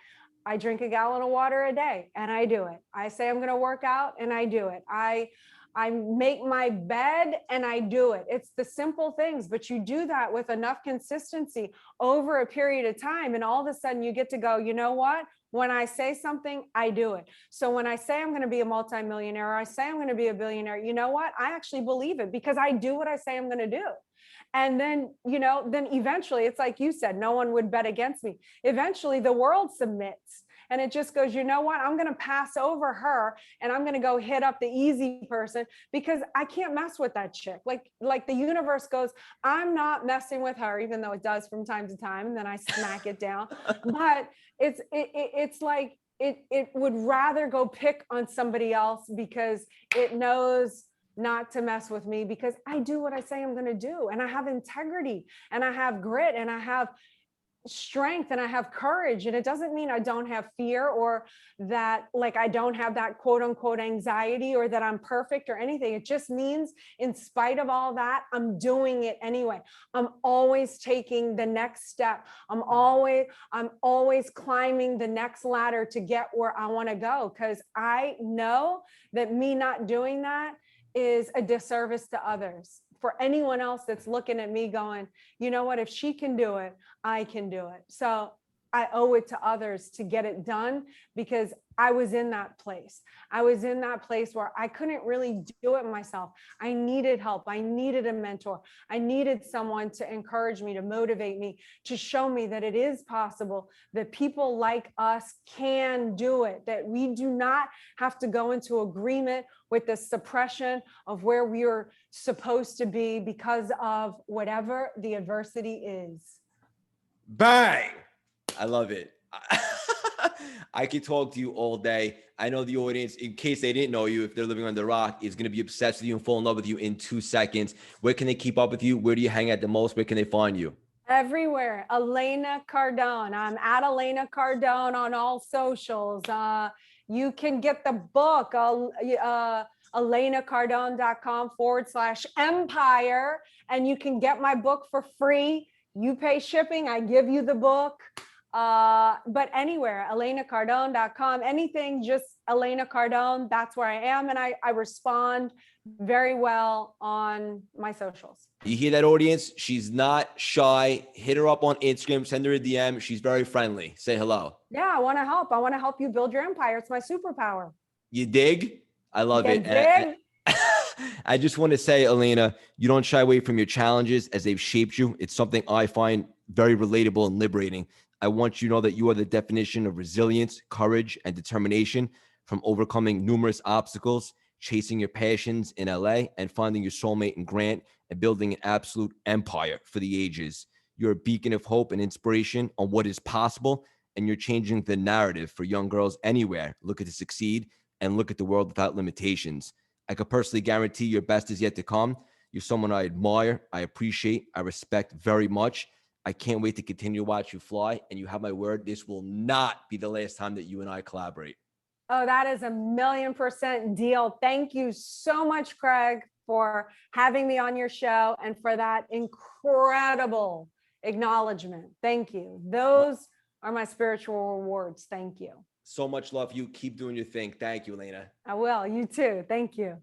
Speaker 2: I drink a gallon of water a day and I do it. I say I'm going to work out and I do it. I I make my bed and I do it. It's the simple things, but you do that with enough consistency over a period of time. And all of a sudden you get to go, you know what? When I say something, I do it. So when I say I'm going to be a multimillionaire, or I say I'm going to be a billionaire, you know what? I actually believe it because I do what I say I'm going to do. And then, then eventually it's like you said, no one would bet against me. Eventually the world submits and it just goes, you know what? I'm going to pass over her and I'm going to go hit up the easy person because I can't mess with that chick. Like the universe goes, I'm not messing with her, even though it does from time to time. And then I smack it down. But it's like, it would rather go pick on somebody else because it knows not to mess with me because I do what I say I'm going to do. And I have integrity and I have grit and I have strength and I have courage. And it doesn't mean I don't have fear or that like I don't have that quote unquote anxiety or that I'm perfect or anything. It just means in spite of all that, I'm doing it anyway. I'm always taking the next step. I'm always climbing the next ladder to get where I want to go because I know that me not doing that is a disservice to others. For anyone else that's looking at me going, you know what, if she can do it, I can do it. So I owe it to others to get it done because I was in that place. I was in that place where I couldn't really do it myself. I needed help. I needed a mentor. I needed someone to encourage me, to motivate me, to show me that it is possible, that people like us can do it, that we do not have to go into agreement with the suppression of where we are supposed to be because of whatever the adversity is.
Speaker 1: Bang! I love it. I could talk to you all day. I know the audience, in case they didn't know you, if they're living on the rock, is going to be obsessed with you and fall in love with you in 2 seconds. Where can they keep up with you? Where do you hang out the most? Where can they find you?
Speaker 2: Everywhere. Elena Cardone. I'm at Elena Cardone on all socials. You can get the book, ElenaCardone.com/empire. And you can get my book for free. You pay shipping, I give you the book. But anywhere, ElenaCardone.com, anything, just Elena Cardone, that's where I am. And I respond very well on my socials.
Speaker 1: You hear that, audience? She's not shy. Hit her up on Instagram, send her a DM. She's very friendly. Say hello.
Speaker 2: Yeah, I want to help. I want to help you build your empire. It's my superpower.
Speaker 1: You dig? I love
Speaker 2: You
Speaker 1: it.
Speaker 2: dig?
Speaker 1: I just want to say, Elena, you don't shy away from your challenges as they've shaped you. It's something I find very relatable and liberating. I want you to know that you are the definition of resilience, courage, and determination from overcoming numerous obstacles, chasing your passions in LA, and finding your soulmate in Grant, and building an absolute empire for the ages. You're a beacon of hope and inspiration on what is possible, and you're changing the narrative for young girls anywhere looking to succeed and look at the world without limitations. I could personally guarantee your best is yet to come. You're someone I admire, I appreciate, I respect very much. I can't wait to continue to watch you fly. And you have my word, this will not be the last time that you and I collaborate.
Speaker 2: Oh, that is a 1,000,000% deal. Thank you so much, Craig, for having me on your show and for that incredible acknowledgement. Thank you. Those are my spiritual rewards. Thank you.
Speaker 1: So much love. You keep doing your thing. Thank you, Elena.
Speaker 2: I will. You too. Thank you.